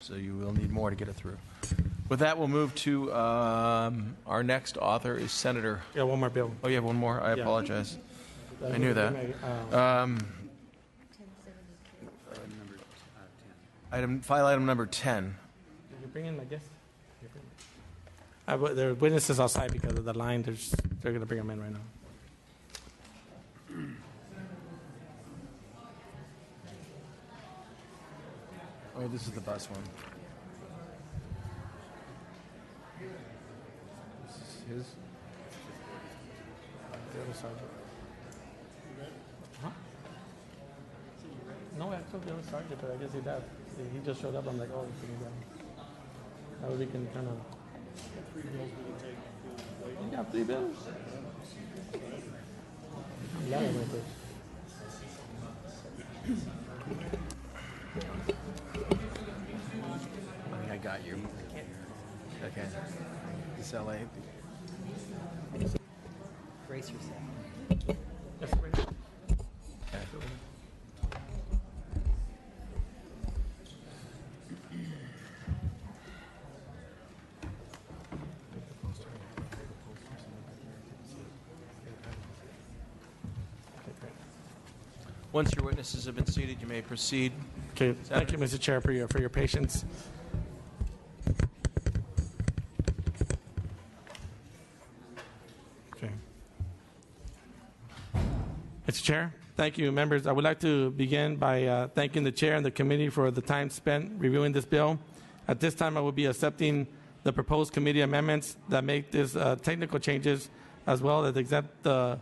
So you will need more to get it through. With that, we'll move to our next author is Senator. Yeah, one more bill. Oh, you have one more? I apologize. I knew that. File item number 10. Did you bring in my guest? There are witnesses outside because of the line. They're going to bring them in right now. Oh, this is the bus one. This is his. The other sergeant. Huh? No, I told the other sergeant, but I guess he does. He just showed up. I'm like, oh, he's sitting down. That way we can kind of. You got 3 bills? I'm lying with this. I think I got you. Okay. This LA. Brace yourself. Yes, wait. Okay. Once your witnesses have been seated, you may proceed. Okay, thank you, Mr. Chair, for your patience. Okay. Mr. Chair, thank you, members. I would like to begin by thanking the Chair and the committee for the time spent reviewing this bill. At this time, I will be accepting the proposed committee amendments that make these technical changes, as well as exempt the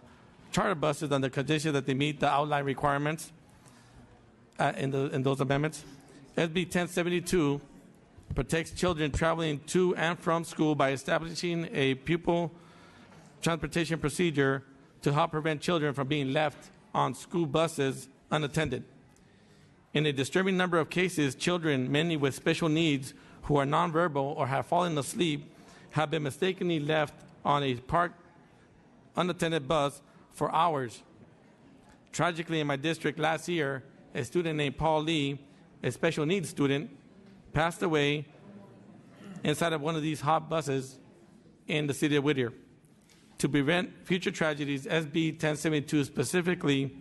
charter buses on the condition that they meet the outline requirements in those amendments. SB 1072 protects children traveling to and from school by establishing a pupil transportation procedure to help prevent children from being left on school buses unattended. In a disturbing number of cases, children, many with special needs who are nonverbal or have fallen asleep, have been mistakenly left on a parked unattended bus for hours. Tragically, in my district last year, a student named Paul Lee, a special needs student, passed away inside of one of these hot buses in the city of Whittier. To prevent future tragedies, SB 1072 specifically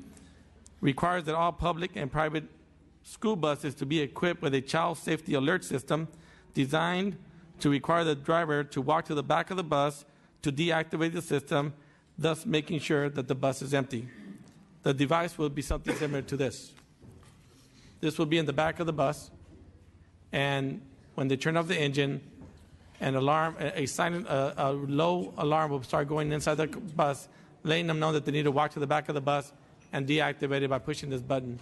requires that all public and private school buses to be equipped with a child safety alert system designed to require the driver to walk to the back of the bus to deactivate the system, thus making sure that the bus is empty. The device will be something similar to this. This will be in the back of the bus, and when they turn off the engine, an alarm, a low alarm will start going inside the bus, letting them know that they need to walk to the back of the bus and deactivate it by pushing this button.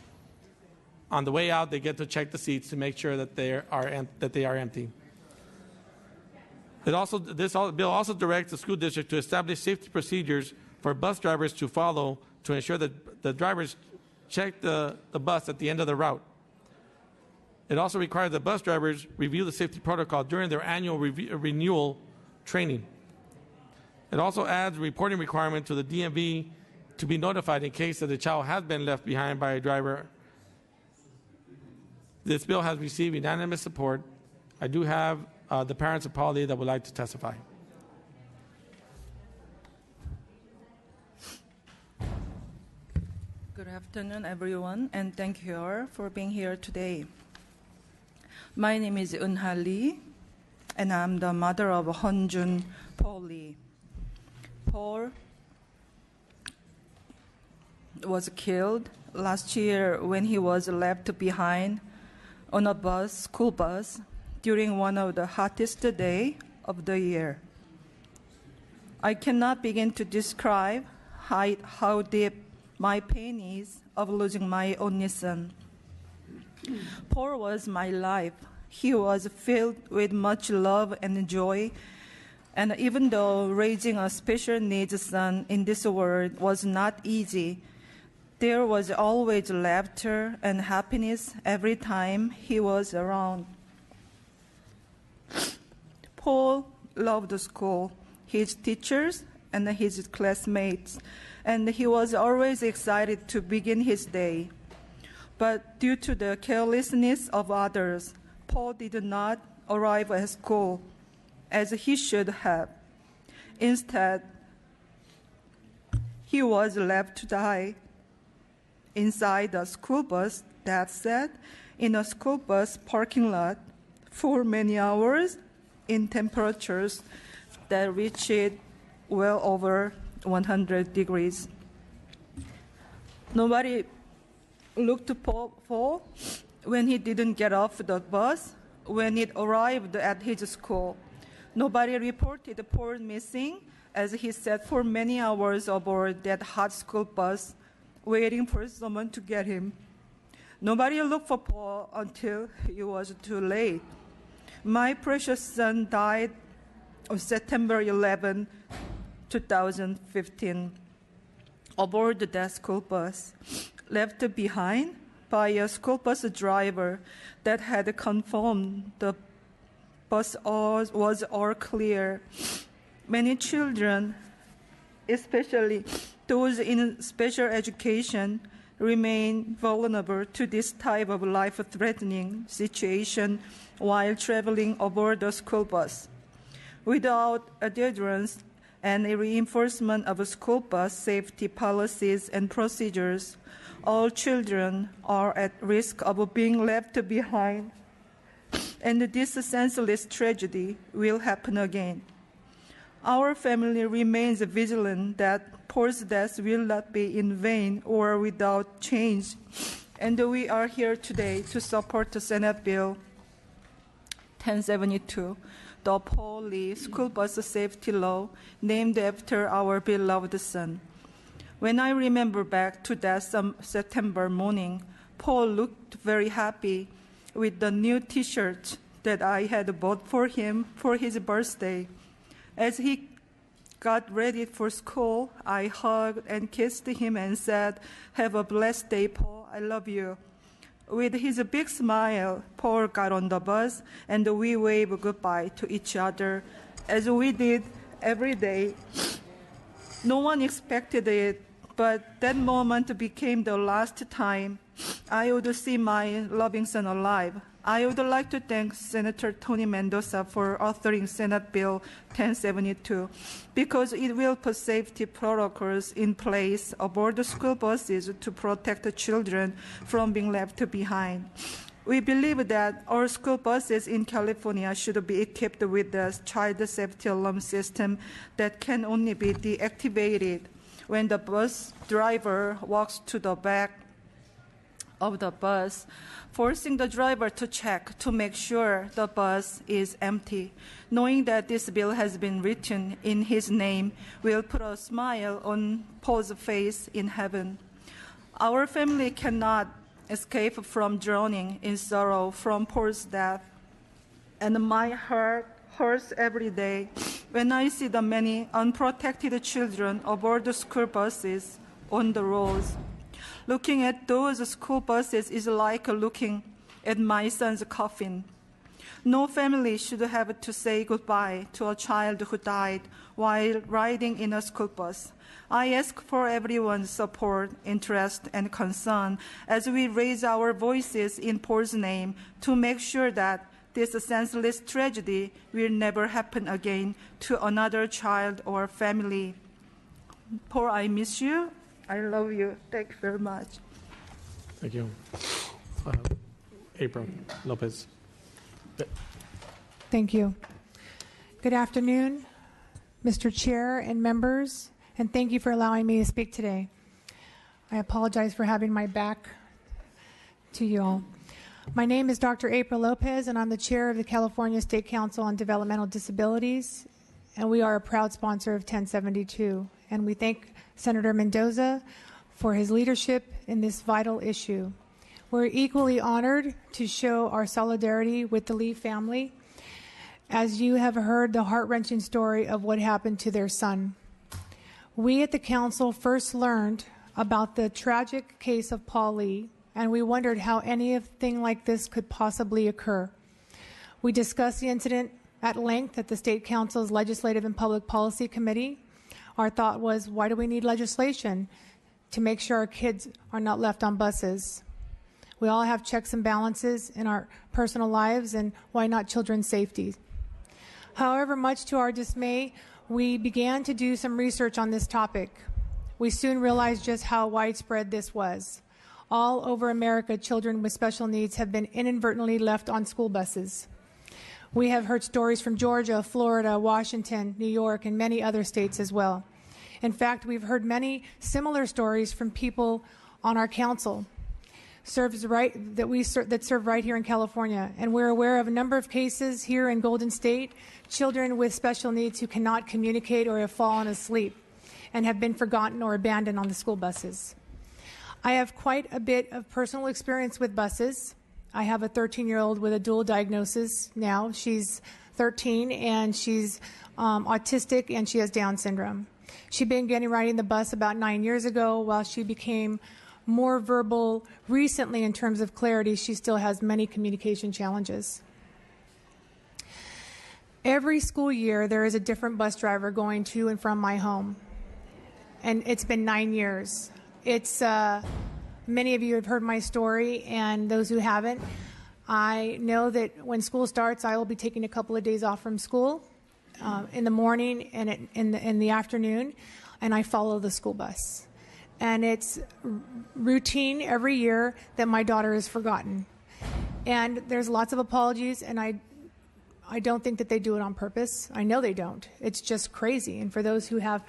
On the way out, they get to check the seats to make sure that they are empty. This bill also directs the school district to establish safety procedures for bus drivers to follow to ensure that the drivers check the bus at the end of the route. It also requires that bus drivers review the safety protocol during their annual renewal training. It also adds a reporting requirement to the DMV to be notified in case that the child has been left behind by a driver. This bill has received unanimous support. I do have the parents of Paul Lee that would like to testify. Good afternoon, everyone, and thank you all for being here today. My name is Eun-ha Lee, and I'm the mother of Hyunjun Paul Lee. Paul was killed last year when he was left behind on a school bus, during one of the hottest days of the year. I cannot begin to describe how deep my pain is of losing my only son. Paul was my life. He was filled with much love and joy, and even though raising a special needs son in this world was not easy, there was always laughter and happiness every time he was around. Paul loved school, his teachers, and his classmates, and he was always excited to begin his day. But due to the carelessness of others, Paul did not arrive at school as he should have. Instead, he was left to die inside a school bus that sat in a school bus parking lot for many hours in temperatures that reached well over 100 degrees. Nobody looked to Paul when he didn't get off the bus when it arrived at his school. Nobody reported Paul missing as he sat for many hours aboard that hot school bus waiting for someone to get him. Nobody looked for Paul until it was too late. My precious son died on September 11, 2015, aboard that school bus, left behind by a school bus driver that had confirmed the bus was all clear. Many children, especially those in special education, remain vulnerable to this type of life-threatening situation while traveling aboard the school bus. Without adherence and a reinforcement of school bus safety policies and procedures, all children are at risk of being left behind, and this senseless tragedy will happen again. Our family remains vigilant that Paul's death will not be in vain or without change, and we are here today to support the Senate Bill 1072, the Paul Lee School Bus Safety Law, named after our beloved son. When I remember back to that September morning, Paul looked very happy with the new T-shirt that I had bought for him for his birthday. As he got ready for school, I hugged and kissed him and said, "Have a blessed day, Paul. I love you." With his big smile, Paul got on the bus, and we waved goodbye to each other, as we did every day. No one expected it, but that moment became the last time I would see my loving son alive. I would like to thank Senator Tony Mendoza for authoring Senate Bill 1072 because it will put safety protocols in place aboard the school buses to protect the children from being left behind. We believe that all school buses in California should be equipped with a child safety alarm system that can only be deactivated when the bus driver walks to the back of the bus, forcing the driver to check to make sure the bus is empty. Knowing that this bill has been written in his name will put a smile on Paul's face in heaven. Our family cannot escape from drowning in sorrow from Paul's death, and my heart hurts every day when I see the many unprotected children aboard the school buses on the roads. Looking at those school buses is like looking at my son's coffin. No family should have to say goodbye to a child who died while riding in a school bus. I ask for everyone's support, interest, and concern as we raise our voices in Paul's name to make sure that this senseless tragedy will never happen again to another child or family. Paul, I miss you. I love you. Thank you very much. Thank you. April Lopez. Thank you. Good afternoon, Mr. Chair and members, and thank you for allowing me to speak today. I apologize for having my back to you all. My name is Dr. April Lopez, and I'm the chair of the California State Council on Developmental Disabilities, and we are a proud sponsor of 1072. And we thank Senator Mendoza for his leadership in this vital issue. We're equally honored to show our solidarity with the Lee family, as you have heard the heart-wrenching story of what happened to their son. We at the council first learned about the tragic case of Paul Lee, and we wondered how anything like this could possibly occur. We discussed the incident at length at the State Council's Legislative and Public Policy Committee. Our thought was, why do we need legislation? To make sure our kids are not left on buses. We all have checks and balances in our personal lives, and why not children's safety? However, much to our dismay, we began to do some research on this topic. We soon realized just how widespread this was. All over America, children with special needs have been inadvertently left on school buses. We have heard stories from Georgia, Florida, Washington, New York, and many other states as well. In fact, we've heard many similar stories from people on our council that serve right here in California. And we're aware of a number of cases here in Golden State, children with special needs who cannot communicate or have fallen asleep and have been forgotten or abandoned on the school buses. I have quite a bit of personal experience with buses. I have a 13-year-old with a dual diagnosis now. She's 13 and she's autistic and she has Down syndrome. She began riding the bus about 9 years ago. While she became more verbal recently in terms of clarity, she still has many communication challenges. Every school year, there is a different bus driver going to and from my home. And it's been 9 years. It's many of you have heard my story, and those who haven't, I know that when school starts, I will be taking a couple of days off from school in the morning and in the afternoon, and I follow the school bus. And it's routine every year that my daughter is forgotten. And there's lots of apologies, and I don't think that they do it on purpose. I know they don't. It's just crazy. And for those who have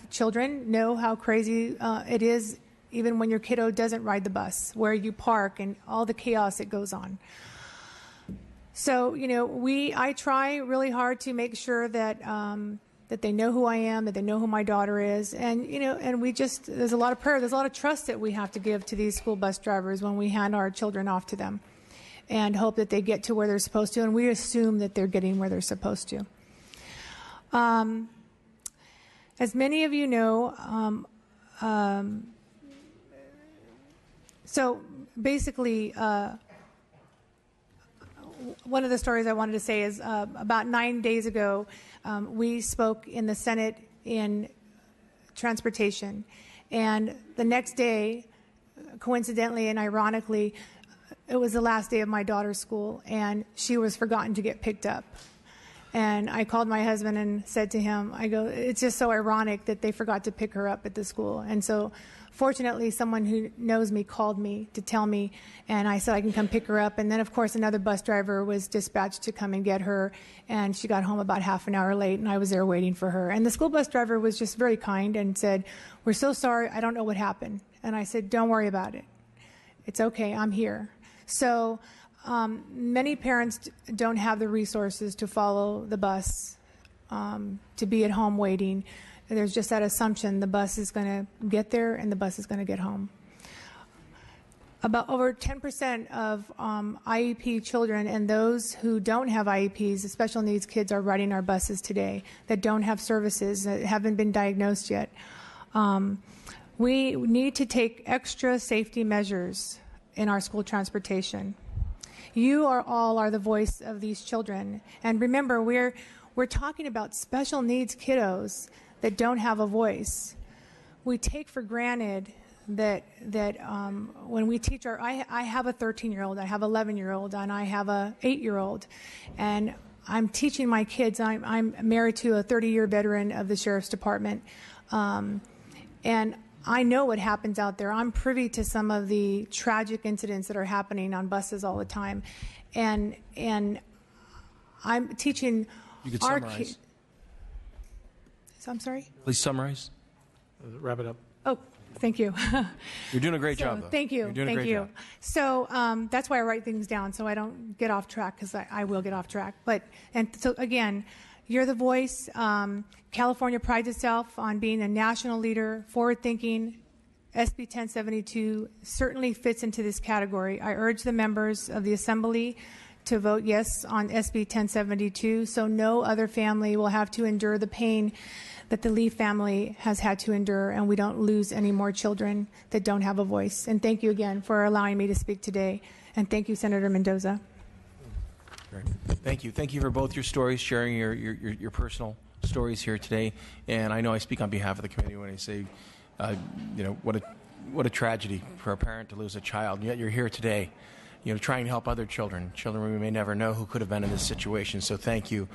children, know how crazy it is, even when your kiddo doesn't ride the bus, where you park and all the chaos that goes on. So, I try really hard to make sure that that they know who I am, that they know who my daughter is, and and there's a lot of prayer, there's a lot of trust that we have to give to these school bus drivers when we hand our children off to them, and hope that they get to where they're supposed to, and we assume that they're getting where they're supposed to. As many of you know, so basically, one of the stories I wanted to say is about 9 days ago, we spoke in the Senate in transportation. And the next day, coincidentally and ironically, it was the last day of my daughter's school, and she was forgotten to get picked up. And I called my husband and said to him, it's just so ironic that they forgot to pick her up at the school. And so fortunately, someone who knows me called me to tell me, and I said I can come pick her up. And then, of course, another bus driver was dispatched to come and get her, and she got home about half an hour late, and I was there waiting for her. And the school bus driver was just very kind and said, "We're so sorry, I don't know what happened." And I said, "Don't worry about it. It's okay, I'm here." So many parents don't have the resources to follow the bus, to be at home waiting. There's just that assumption the bus is going to get there and the bus is going to get home. About over 10% of IEP children and those who don't have IEPs, the special needs kids, are riding our buses today that don't have services, that haven't been diagnosed yet. We need to take extra safety measures in our school transportation. You all are the voice of these children. And remember, we're talking about special needs kiddos that don't have a voice. We take for granted that when we teach I have a 13-year-old, I have an 11-year-old, and I have a 8-year-old, and I'm teaching my kids. I'm married to a 30-year veteran of the Sheriff's Department, and I know what happens out there. I'm privy to some of the tragic incidents that are happening on buses all the time, and I'm teaching our kids. I'm sorry? Please summarize. Wrap it up. Oh, thank you. You're doing a great job, though. Thank you. You're doing a Thank great you. job. So that's why I write things down, so I don't get off track, because I will get off track. And so again, you're the voice. California prides itself on being a national leader, forward-thinking. SB 1072 certainly fits into this category. I urge the members of the Assembly to vote yes on SB 1072, so no other family will have to endure the pain that the Lee family has had to endure, and we don't lose any more children that don't have a voice. And thank you again for allowing me to speak today. And thank you, Senator Mendoza. Great. Thank you. Thank you for both your stories, sharing your personal stories here today. And I know I speak on behalf of the committee when I say, what a what a tragedy for a parent to lose a child. And yet you're here today, trying to help other children we may never know who could have been in this situation. So thank you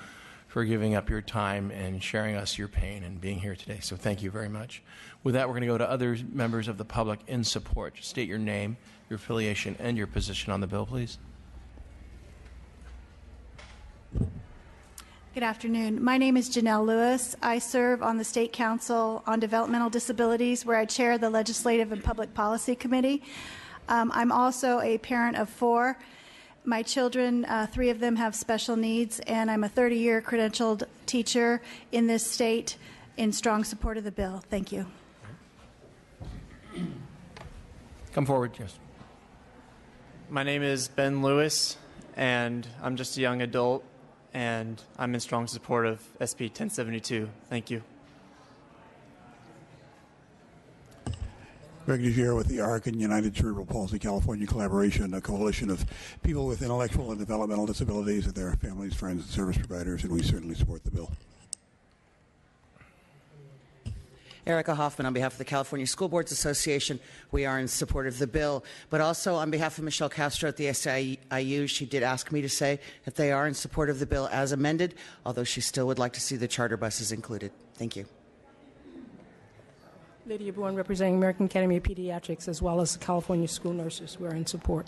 for giving up your time and sharing us your pain and being here today. So thank you very much. With that, we're going to go to other members of the public in support. Just state your name, your affiliation, and your position on the bill, please. Good afternoon. My name is Janelle Lewis. I serve on the State Council on Developmental Disabilities, where I chair the Legislative and Public Policy Committee. I'm also a parent of 4. My children, 3 of them have special needs, and I'm a 30-year credentialed teacher in this state in strong support of the bill. Thank you. Come forward, yes. My name is Ben Lewis, and I'm just a young adult, and I'm in strong support of SB 1072. Thank you. Greg DeGiero with the ARC and United Cerebral Palsy California Collaboration, a coalition of people with intellectual and developmental disabilities and their families, friends, and service providers, and we certainly support the bill. Erica Hoffman on behalf of the California School Boards Association. We are in support of the bill, but also on behalf of Michelle Castro at the SIU, she did ask me to say that they are in support of the bill as amended, although she still would like to see the charter buses included. Thank you. Lydia Bourne, representing American Academy of Pediatrics, as well as the California School Nurses. We're in support.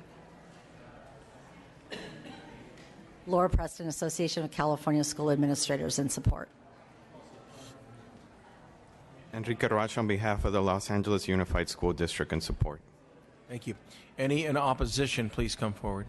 Laura Preston, Association of California School Administrators, in support. Enrique Roach on behalf of the Los Angeles Unified School District in support. Thank you. Any in opposition, please come forward.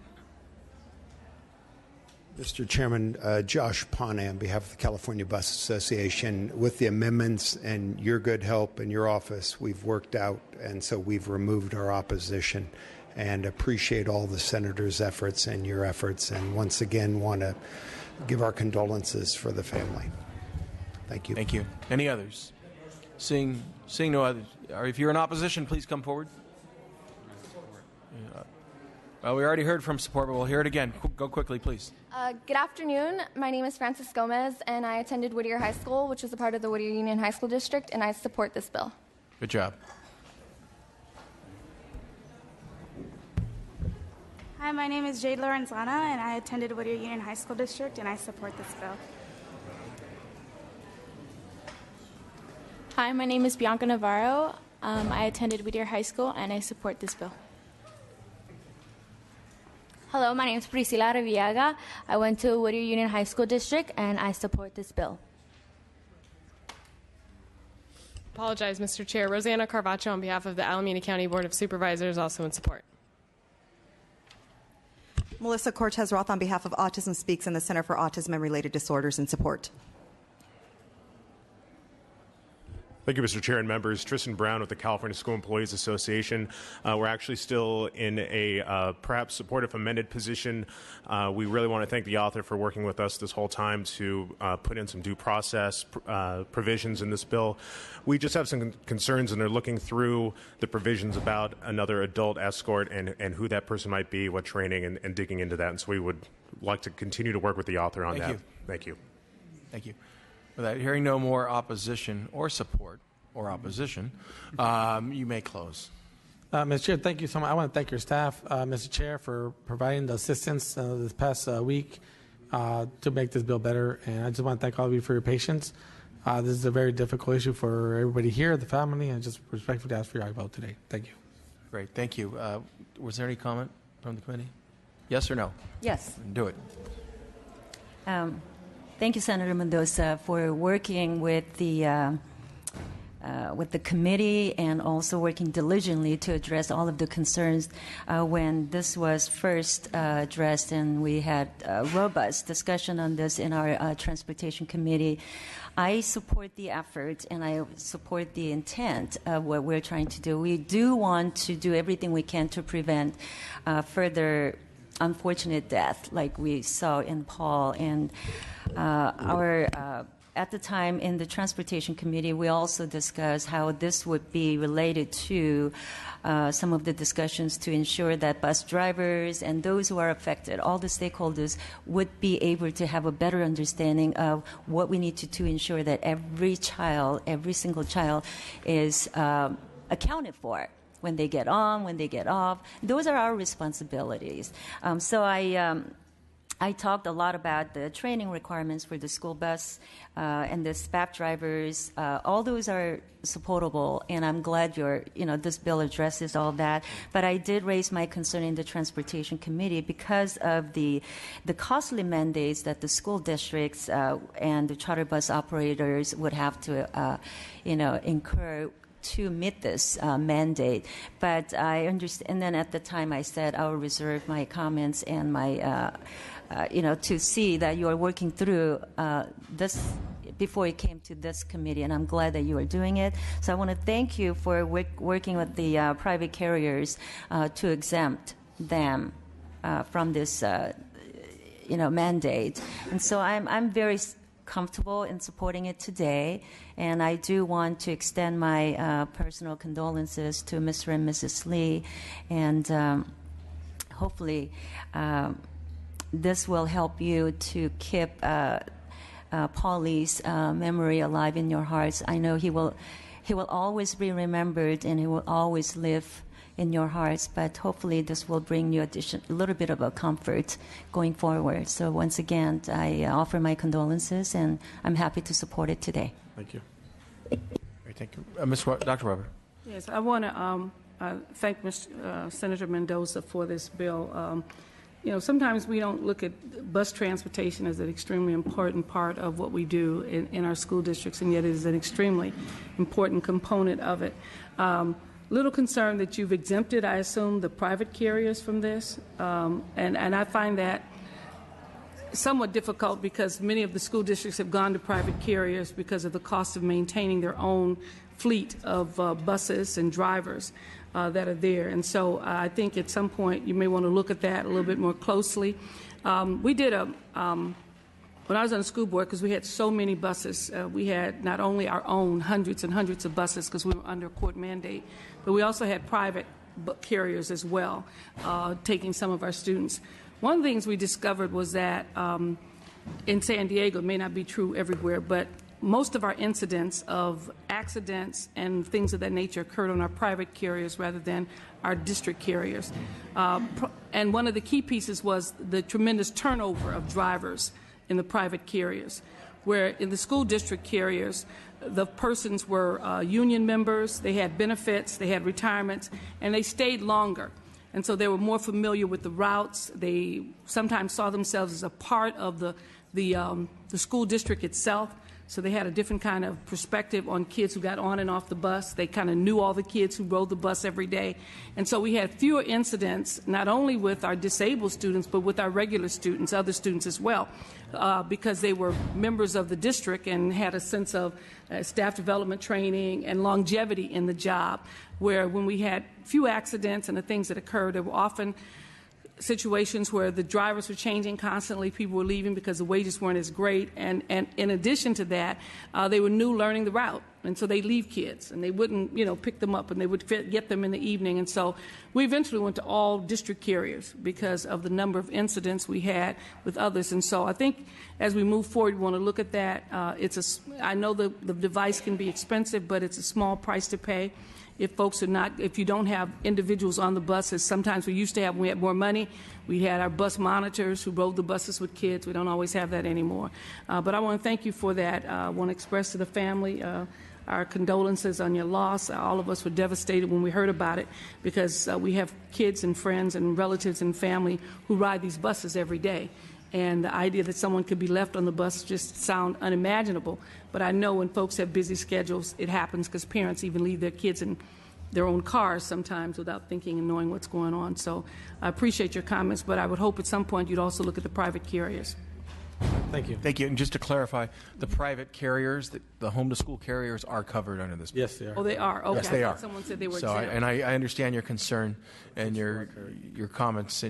Mr. Chairman, Josh Pane on behalf of the California Bus Association. With the amendments and your good help in your office, we've worked out, and so we've removed our opposition, and appreciate all the senators' efforts and your efforts, and once again want to give our condolences for the family. Thank you. Thank you. Any others? Seeing no others. If you're in opposition, please come forward. Well, we already heard from support, but we'll hear it again. Go quickly, please. Good afternoon. My name is Frances Gomez, and I attended Whittier High School, which is a part of the Whittier Union High School District, and I support this bill. Good job. Hi, my name is Jade Lorenzana, and I attended Whittier Union High School District, and I support this bill. Hi, my name is Bianca Navarro. I attended Whittier High School, and I support this bill. Hello, my name is Priscila Revillaga. I went to Whittier Union High School District, and I support this bill. Apologize, Mr. Chair. Rosanna Carvacho on behalf of the Alameda County Board of Supervisors, also in support. Melissa Cortez Roth on behalf of Autism Speaks and the Center for Autism and Related Disorders in support. Thank you, Mr. Chair and members. Tristan Brown with the California School Employees Association. We're actually still in a perhaps supportive amended position. We really want to thank the author for working with us this whole time to put in some due process provisions in this bill. We just have some concerns, and they're looking through the provisions about another adult escort and who that person might be, what training, and digging into that. And so we would like to continue to work with the author on that. Thank you. Thank you. With that, hearing no more opposition or support or opposition, you may close. Mr. Chair, thank you so much. I want to thank your staff, Mr. Chair, for providing the assistance this past week to make this bill better. And I just want to thank all of you for your patience. This is a very difficult issue for everybody here, the family, and just respectfully ask for your vote today. Thank you. Great. Thank you. Was there any comment from the committee? Yes or no? Yes. Do it. Thank you, Senator Mendoza, for working with the committee and also working diligently to address all of the concerns when this was first addressed, and we had a robust discussion on this in our Transportation Committee. I support the effort and I support the intent of what we're trying to do. We do want to do everything we can to prevent further unfortunate death like we saw in Paul. And at the time in the Transportation Committee, we also discussed how this would be related to some of the discussions to ensure that bus drivers and those who are affected, all the stakeholders, would be able to have a better understanding of what we need to ensure that every child, every single child, is accounted for when they get on, when they get off. Those are our responsibilities. So I talked a lot about the training requirements for the school bus and the staff drivers. All those are supportable, and I'm glad this bill addresses all that. But I did raise my concern in the Transportation Committee because of the costly mandates that the school districts and the charter bus operators would have to, incur to meet this mandate. But I understand, and then at the time I said I will reserve my comments and my to see that you are working through this before it came to this committee, and I'm glad that you are doing it. So I want to thank you for working with the private carriers to exempt them from this, mandate. And so I'm very comfortable in supporting it today, and I do want to extend my personal condolences to Mr. and Mrs. Lee, and hopefully this will help you to keep Paul Lee's memory alive in your hearts. I know he will always be remembered, and he will always live in your hearts. But hopefully, this will bring you a little bit of a comfort going forward. So once again, I offer my condolences, and I'm happy to support it today. Thank you. Great, thank you, Dr. Weber. Yes, I want to thank Senator Mendoza for this bill. Sometimes we don't look at bus transportation as an extremely important part of what we do in our school districts, and yet it is an extremely important component of it. Little concerned that you've exempted, I assume, the private carriers from this, and I find that somewhat difficult because many of the school districts have gone to private carriers because of the cost of maintaining their own fleet of buses and drivers that are there. And so I think at some point you may want to look at that a little bit more closely. We did when I was on the school board, because we had so many buses, we had not only our own hundreds and hundreds of buses because we were under a court mandate, but we also had private carriers as well, taking some of our students. One of the things we discovered was that in San Diego, it may not be true everywhere, but most of our incidents of accidents and things of that nature occurred on our private carriers rather than our district carriers. And one of the key pieces was the tremendous turnover of drivers in the private carriers, where in the school district carriers, the persons were union members, they had benefits, they had retirements, and they stayed longer. And so they were more familiar with the routes. They sometimes saw themselves as a part of the school district itself. So they had a different kind of perspective on kids who got on and off the bus. They kind of knew all the kids who rode the bus every day. And so we had fewer incidents, not only with our disabled students, but with our regular students, other students as well, because they were members of the district and had a sense of staff development training and longevity in the job, where when we had few accidents and the things that occurred, there were often situations where the drivers were changing constantly, people were leaving because the wages weren't as great, and in addition to that, they were new learning the route, and so they leave kids, and they wouldn't pick them up, and they would get them in the evening. And so we eventually went to all district carriers because of the number of incidents we had with others. And so I think as we move forward, we want to look at that. I know the device can be expensive, but it's a small price to pay. If you don't have individuals on the buses, sometimes we used to have, when we had more money, we had our bus monitors who rode the buses with kids. We don't always have that anymore. But I want to thank you for that. I want to express to the family our condolences on your loss. All of us were devastated when we heard about it because we have kids and friends and relatives and family who ride these buses every day. And the idea that someone could be left on the bus just sound unimaginable. But I know when folks have busy schedules, it happens because parents even leave their kids in their own cars sometimes without thinking and knowing what's going on. So I appreciate your comments, but I would hope at some point you'd also look at the private carriers. Thank you. Thank you. And just to clarify, the private carriers, the home-to-school carriers are covered under this bill. Yes, they are. Oh, they are? Okay. Yes, they are. Someone said they were exempt. exempt. I understand your concern and your comments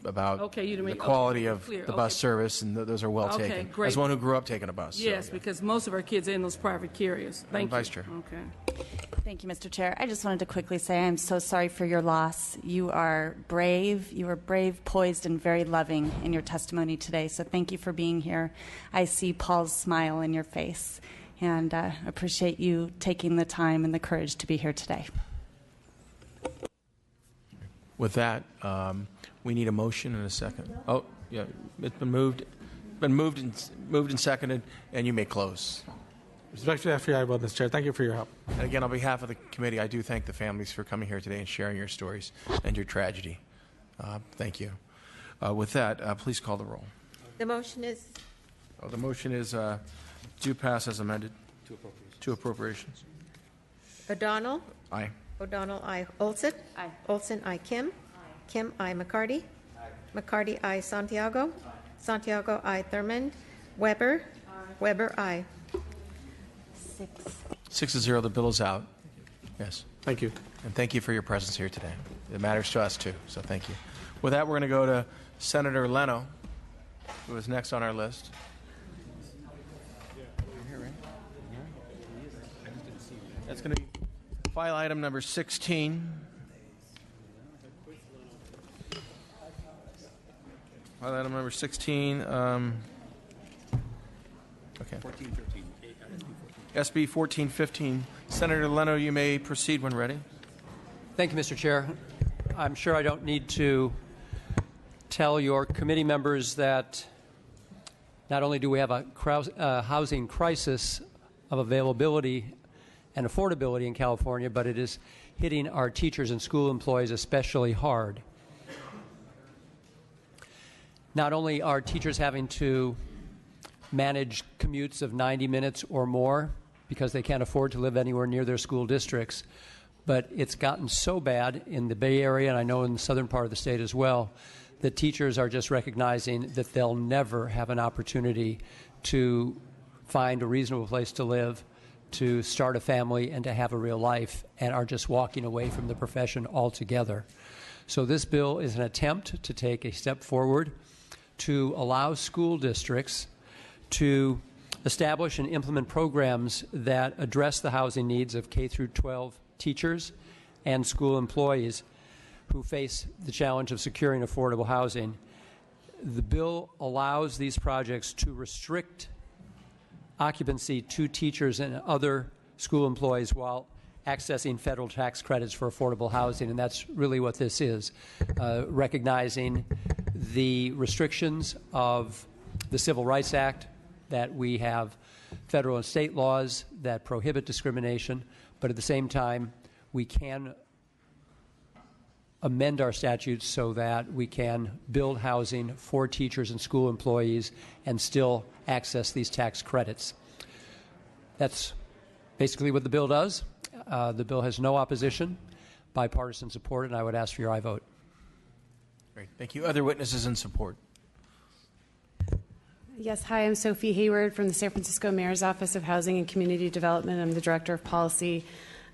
about the quality of the bus service, and those are well taken. Great. As one who grew up taking a bus. Yes, because most of our kids are in those private carriers. Thank you. Vice Chair. Okay. Thank you, Mr. Chair. I just wanted to quickly say I'm so sorry for your loss. You are brave. You are brave, poised, and very loving in your testimony today. So thank you for being here. I see Paul's smile in your face, and appreciate you taking the time and the courage to be here today. With that, we need a motion and a second. Oh, yeah, it's been moved and seconded, and you may close. Respectfully, after your vote, Mr. Chair. Thank you for your help. And again, on behalf of the committee, I do thank the families for coming here today and sharing your stories and your tragedy. Thank you. With that, please call the roll. The motion is? The motion is do pass as amended. Two appropriations. O'Donnell? Aye. O'Donnell, aye. Olson? Aye. Olson, aye. Kim? Kim, aye. McCarty? McCarty, aye. Santiago? Santiago, aye. Thurmond? Weber? Weber, aye. 6-0, the bill is out. Yes. Thank you. And thank you for your presence here today. It matters to us, too, so thank you. With that, we're going to go to Senator Leno, who is next on our list. That's going to be file item number 16. File item number 16. Okay. SB 1415. Senator Leno, you may proceed when ready. Thank you, Mr. Chair. I'm sure I don't need to tell your committee members that not only do we have a housing crisis of availability and affordability in California, but it is hitting our teachers and school employees especially hard. Not only are teachers having to manage commutes of 90 minutes or more because they can't afford to live anywhere near their school districts, but it's gotten so bad in the Bay Area, and I know in the southern part of the state as well, that teachers are just recognizing that they'll never have an opportunity to find a reasonable place to live, to start a family, and to have a real life, and are just walking away from the profession altogether. So this bill is an attempt to take a step forward to allow school districts to establish and implement programs that address the housing needs of K through 12 teachers and school employees who face the challenge of securing affordable housing. The bill allows these projects to restrict occupancy to teachers and other school employees while accessing federal tax credits for affordable housing, and that's really what this is, recognizing the restrictions of the Civil Rights Act, that we have federal and state laws that prohibit discrimination, but at the same time, we can amend our statutes so that we can build housing for teachers and school employees and still access these tax credits. That's basically what the bill does. The bill has no opposition, bipartisan support, and I would ask for your aye vote. Great. Thank you. Other witnesses in support? Yes, hi, I'm Sophie Hayward from the San Francisco Mayor's Office of Housing and Community Development. I'm the Director of Policy,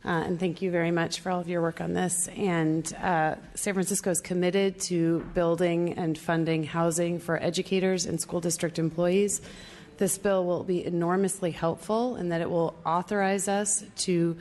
and thank you very much for all of your work on this. And San Francisco is committed to building and funding housing for educators and school district employees. This bill will be enormously helpful in that it will authorize us to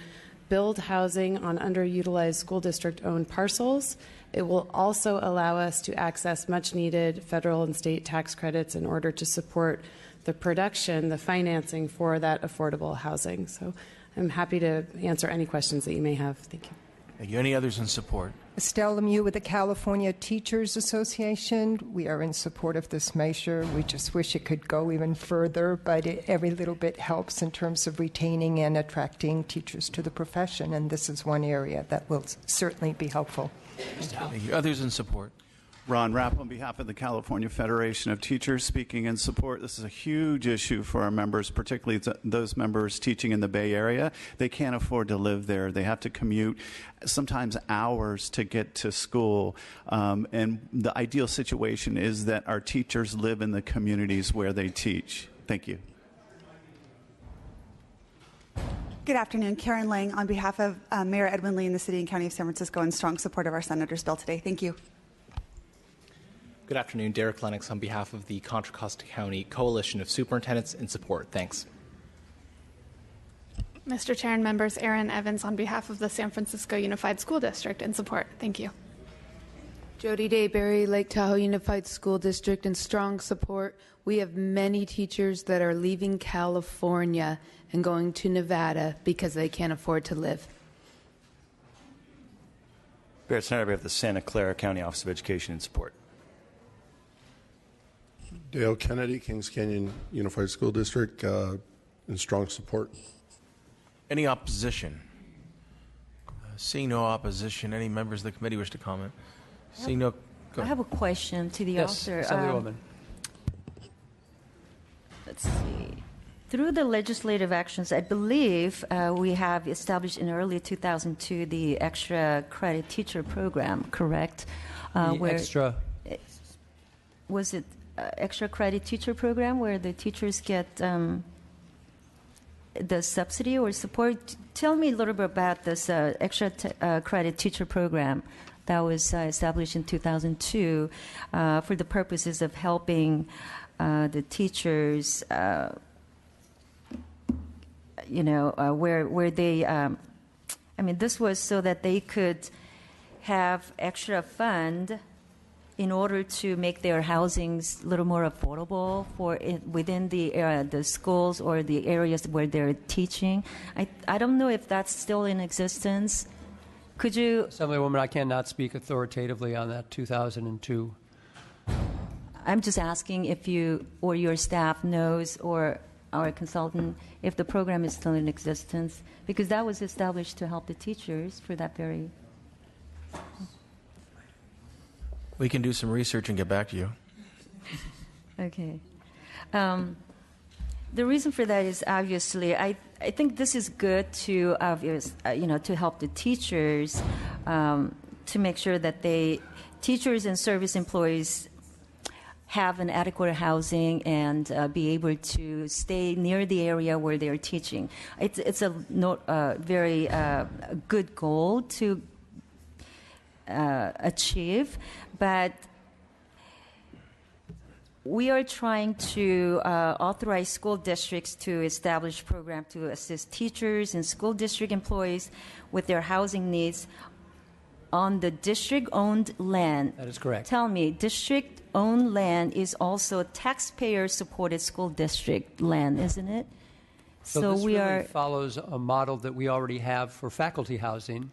build housing on underutilized school district-owned parcels. It will also allow us to access much-needed federal and state tax credits in order to support the production, the financing for that affordable housing. So I'm happy to answer any questions that you may have. Thank you. Thank you. Any others in support? Estelle Lemieux with the California Teachers Association. We are in support of this measure. We just wish it could go even further, but every little bit helps in terms of retaining and attracting teachers to the profession, and this is one area that will certainly be helpful. Thank you. Others in support? Ron Rapp on behalf of the California Federation of Teachers, speaking in support. This is a huge issue for our members, particularly those members teaching in the Bay Area. They can't afford to live there. They have to commute sometimes hours to get to school. And the ideal situation is that our teachers live in the communities where they teach. Thank you. Good afternoon. Karen Lang on behalf of Mayor Edwin Lee and the City and County of San Francisco in strong support of our Senator's bill today. Thank you. Good afternoon. Derek Lennox on behalf of the Contra Costa County Coalition of Superintendents in support. Thanks. Mr. Chair and members, Erin Evans on behalf of the San Francisco Unified School District in support. Thank you. Jody Dayberry, Lake Tahoe Unified School District in strong support. We have many teachers that are leaving California and going to Nevada because they can't afford to live. Barrett Snyder, we have the Santa Clara County Office of Education and Support. Dale Kennedy, Kings Canyon Unified School District, in strong support. Any opposition? Seeing no opposition, any members of the committee wish to comment? Seeing no... I have a question to the Yes, author. Assemblywoman. Let's see. Through the legislative actions, I believe we have established in early 2002 the extra credit teacher program, correct? Was it extra credit teacher program where the teachers get the subsidy or support? Tell me a little bit about this extra credit teacher program that was established in 2002 for the purposes of helping the teachers, where they, this was so that they could have extra fund in order to make their housings a little more affordable within the schools or the areas where they're teaching. I don't know if that's still in existence. Could you... Assemblywoman, I cannot speak authoritatively on that 2002. I'm just asking if you or your staff knows, or our consultant, if the program is still in existence, because that was established to help the teachers for that very... We can do some research and get back to you. Okay. The reason for that is obviously I think this is good to to help the teachers to make sure that teachers and service employees have an adequate housing and be able to stay near the area where they're teaching. It's a very good goal to achieve, but we are trying to authorize school districts to establish programs to assist teachers and school district employees with their housing needs on the district-owned land. That is correct. Tell me, district-owned land is also taxpayer-supported school district land, isn't it? So this really follows a model that we already have for faculty housing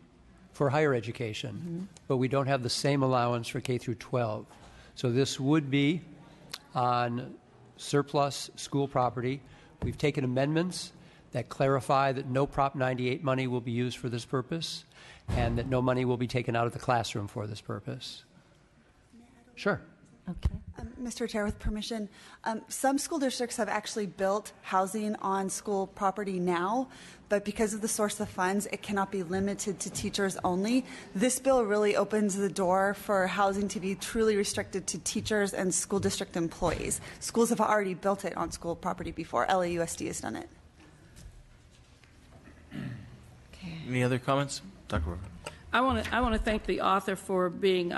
for higher education, but we don't have the same allowance for K through 12. So this would be on surplus school property. We've taken amendments that clarify that no Prop 98 money will be used for this purpose and that no money will be taken out of the classroom for this purpose. Sure. Okay. Mr. Chair, with permission, some school districts have actually built housing on school property now, but because of the source of funds, it cannot be limited to teachers only. This bill really opens the door for housing to be truly restricted to teachers and school district employees. Schools have already built it on school property before. LAUSD has done it. Any other comments? Dr. Rubin. I want to thank the author for being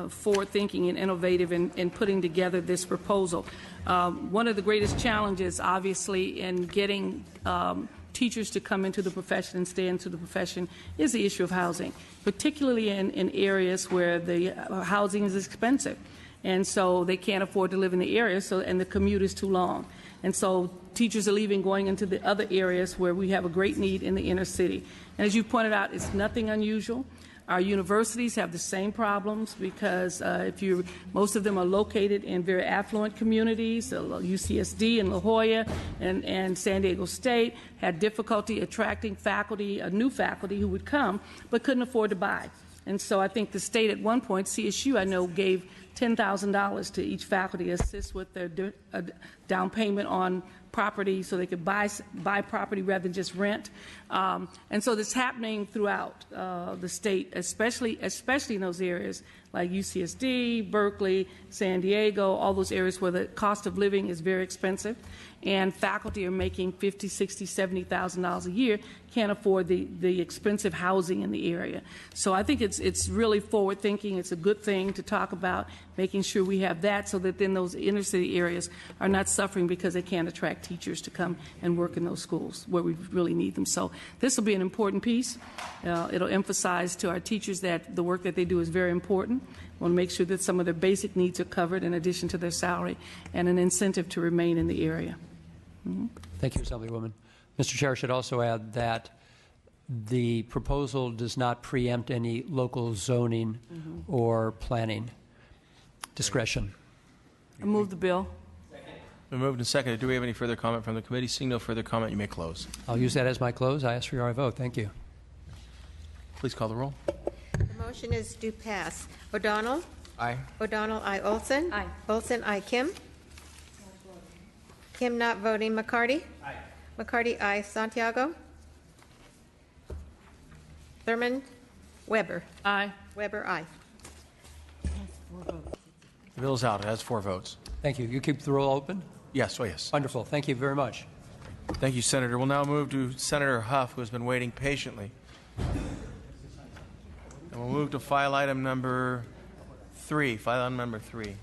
forward-thinking and innovative in putting together this proposal. One of the greatest challenges, obviously, in getting teachers to come into the profession and stay into the profession is the issue of housing, particularly in areas where the housing is expensive. And so they can't afford to live in the area, and the commute is too long. And so teachers are leaving, going into the other areas where we have a great need in the inner city. And as you pointed out, it's nothing unusual. Our universities have the same problems because most of them are located in very affluent communities. UCSD and La Jolla and San Diego State had difficulty attracting faculty, new faculty who would come, but couldn't afford to buy. And so I think the state at one point, CSU, I know, gave $10,000 to each faculty to assist with their down payment on property so they could buy property rather than just rent. And so this is happening throughout the state, especially in those areas like UCSD, Berkeley, San Diego, all those areas where the cost of living is very expensive. And faculty are making $50,000, $60,000, $70,000 a year, can't afford the expensive housing in the area. So I think it's really forward thinking. It's a good thing to talk about, making sure we have that so that then those inner city areas are not suffering because they can't attract teachers to come and work in those schools where we really need them. So this will be an important piece. It'll emphasize to our teachers that the work that they do is very important. We want to make sure that some of their basic needs are covered in addition to their salary and an incentive to remain in the area. Thank you, Assemblywoman. Mr. Chair, I should also add that the proposal does not preempt any local zoning or planning discretion. I move the bill. Been moved and seconded. Do we have any further comment from the committee? Seeing no further comment, you may close. I'll use that as my close. I ask for your vote. Thank you. Please call the roll. The motion is to pass. O'Donnell? Aye. O'Donnell, I. Olson? Aye. Olson, I. Kim? Kim not voting. McCarty? Aye. McCarty, I. Santiago? Thurmond? Weber? Aye. Weber, aye. The bill is out. It has 4 votes. Thank you. You keep the roll open? Yes, oh yes. Wonderful. Thank you very much. Thank you, Senator. We'll now move to Senator Huff, who has been waiting patiently. And we'll move to file item number 3. File item number 3.